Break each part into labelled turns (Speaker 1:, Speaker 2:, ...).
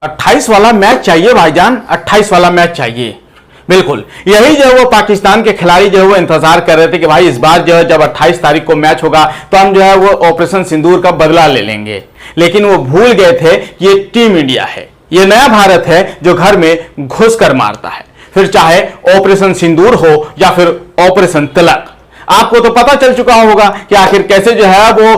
Speaker 1: 28 वाला मैच चाहिए भाईजान, 28 वाला मैच चाहिए। बिल्कुल यही जो है वो पाकिस्तान के खिलाड़ी जो है वो इंतजार कर रहे थे कि भाई इस बार जो है जब 28 तारीख को मैच होगा तो हम जो है वो ऑपरेशन सिंदूर का बदला ले लेंगे। लेकिन वो भूल गए थे कि ये टीम इंडिया है, ये नया भारत है जो घर में घुस कर मारता है, फिर चाहे ऑपरेशन सिंदूर हो या फिर ऑपरेशन तिलक। आपको तो पता चल चुका होगा कि आखिर कैसे जो है वो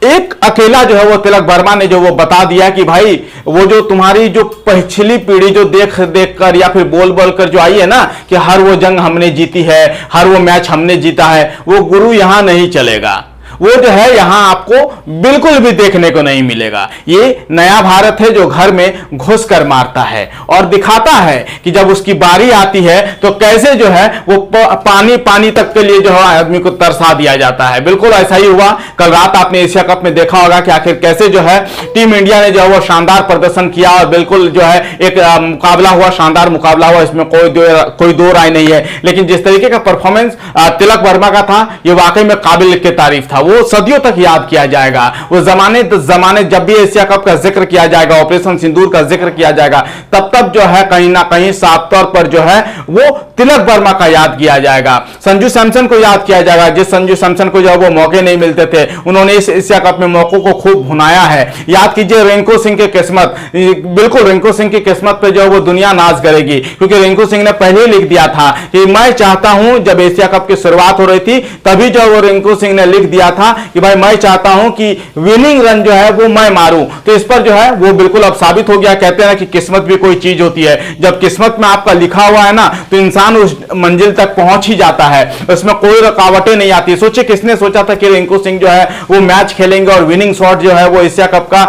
Speaker 1: एक अकेला जो है वो तिलक वर्मा ने जो वो बता दिया कि भाई वो जो तुम्हारी जो पिछली पीढ़ी जो देख देख कर या फिर बोल बोल कर जो आई है ना कि हर वो जंग हमने जीती है, हर वो मैच हमने जीता है, वो गुरु यहां नहीं चलेगा। वो जो है यहां आपको बिल्कुल भी देखने को नहीं मिलेगा। ये नया भारत है जो घर में घुस कर मारता है और दिखाता है कि जब उसकी बारी आती है तो कैसे जो है वो पानी पानी तक के लिए जो है आदमी को तरसा दिया जाता है। बिल्कुल ऐसा ही हुआ। कल रात आपने एशिया कप में देखा होगा कि आखिर कैसे जो है टीम इंडिया ने जो है वो शानदार प्रदर्शन किया और बिल्कुल जो है एक मुकाबला हुआ, शानदार मुकाबला हुआ, इसमें कोई दो राय नहीं है। लेकिन जिस तरीके का परफॉर्मेंस तिलक वर्मा का था ये वाकई में काबिल के तारीफ था। वो सदियों तक याद किया जाएगा। वो जमाने जब भी एशिया कप का जिक्र किया जाएगा, ऑपरेशन सिंदूर का जिक्र किया जाएगा, तब जो है कहीं ना कहीं साफ तौर पर जो है वो तिलक वर्मा का याद किया जाएगा। संजू सैमसन को याद किया जाएगा। जिस संजू सैमसन को जो है वो मौके नहीं मिलते थे, उन्होंने इस एशिया कप में मौकों को खूब भुनाया है। याद कीजिए रिंकू सिंह की किस्मत, बिल्कुल रिंकू सिंह की किस्मत पे जो है वो दुनिया नाज करेगी, क्योंकि रिंकू सिंह ने पहले ही लिख दिया था कि मैं चाहता हूं, जब एशिया कप की शुरुआत हो रही थी तभी जो वो रिंकू सिंह ने लिख दिया था कि भाई मैं चाहता हूं कि विनिंग रन जो है वो मैं मारूं। तो इस पर जो है वो बिल्कुल अब साबित हो गया। कहते हैं कि किस्मत भी कोई चीज होती है, जब किस्मत में आपका लिखा हुआ है ना तो इंसान उस मंजिल तक पहुंच ही जाता है, उसमें कोई रुकावटें नहीं आती। सोचिए किसने सोचा था कि रिंकू सिंह जो है वो मैच खेलेंगे और विनिंग शॉट जो है वो एशिया कप का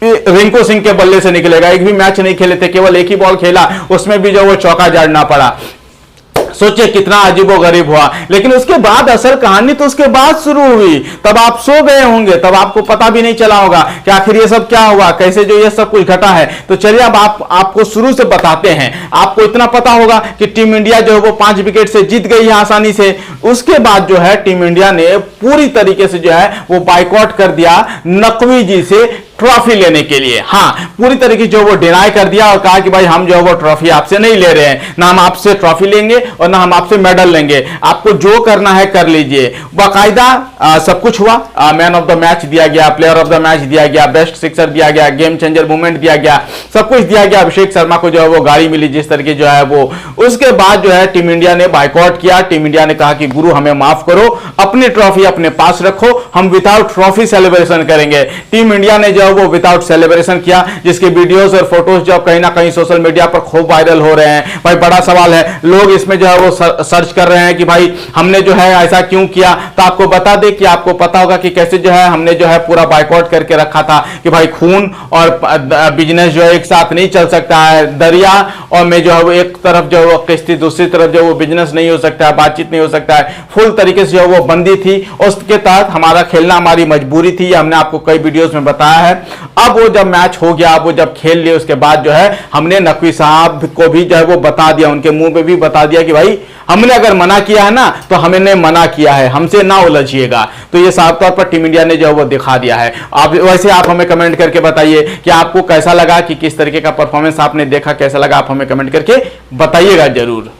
Speaker 1: रिंकू सिंह के बल्ले से निकलेगा। एक भी मैच नहीं खेले थे, केवल एक ही बॉल खेला, उसमें भी जो वो चौका जड़ना पड़ा। सोचिए कितना अजीबो गरीब हुआ। लेकिन उसके बाद असल कहानी तो उसके बाद शुरू हुई, तब आप सो गए होंगे, तब आपको पता भी नहीं चला होगा कि आखिर ये सब क्या हुआ, कैसे जो ये सब कुछ घटा है। तो चलिए अब आपको शुरू से बताते हैं। आपको इतना पता होगा कि टीम इंडिया जो है वो 5 विकेट से जीत गई है आसानी से। उसके बाद जो है टीम इंडिया ने पूरी तरीके से जो है वो बाइकआउट कर दिया नकवी जी से ट्रॉफी लेने के लिए। हाँ, पूरी तरीके जो वो डिनाई कर दिया और कहा कि भाई हम जो है वो ट्रॉफी आपसे नहीं ले रहे हैं, ना हम आपसे ट्रॉफी लेंगे और ना हम आपसे मेडल लेंगे, आपको जो करना है कर लीजिए। बाकायदा सब कुछ हुआ। मैन ऑफ द मैच दिया गया, प्लेयर ऑफ द मैच दिया गया, बेस्ट सिक्सर दिया गया, गेम चेंजर मूवमेंट दिया गया, सब कुछ दिया गया। अभिषेक शर्मा को जो है वो गाड़ी मिली जिस तरीके जो है वो। उसके बाद जो है टीम इंडिया ने बाइकआउट किया। टीम इंडिया ने कहा कि गुरु हमें माफ करो, अपनी ट्रॉफी अपने पास रखो, हम विदाउट ट्रॉफी सेलिब्रेशन करेंगे। टीम इंडिया ने वो विदाउट सेलिब्रेशन किया, जिसके वीडियोस और फोटोज जो कहीं ना कहीं सोशल मीडिया पर खूब वायरल हो रहे हैं। भाई बड़ा सवाल है, लोग इसमें जो है वो सर्च कर रहे हैं कि भाई हमने जो है ऐसा क्यों किया। तो आपको बता दें कि आपको पता होगा कि कैसे जो है हमने जो है पूरा बाइकआउट करके रखा था कि भाई खून और बिजनेस जो है एक साथ नहीं चल सकता है। दरिया और में जो है वो एक तरफ जो है वो किश्ती, दूसरी तरफ जो वो बिजनेस नहीं हो सकता है, बातचीत नहीं हो सकता है। फुल तरीके से जो है वो बंदी थी, उसके तहत हमारा खेलना हमारी मजबूरी थी। हमने आपको कई वीडियोस में बताया है। अब वो जब मैच हो गया, अब वो जब खेल लिए, उसके बाद जो है हमने नकवी साहब को भी जो है वो बता दिया, उनके मुंह पे भी बता दिया कि भाई हमने अगर मना किया है ना तो हमने मना किया है, हमसे ना उलझिएगा। तो ये साफ तौर पर टीम इंडिया ने जो है वो दिखा दिया है। आप वैसे आप हमें कमेंट करके बताइए कि आपको कैसा लगा, कि किस तरीके का परफॉर्मेंस आपने देखा, कैसा लगा, आप हमें कमेंट करके बताइएगा जरूर।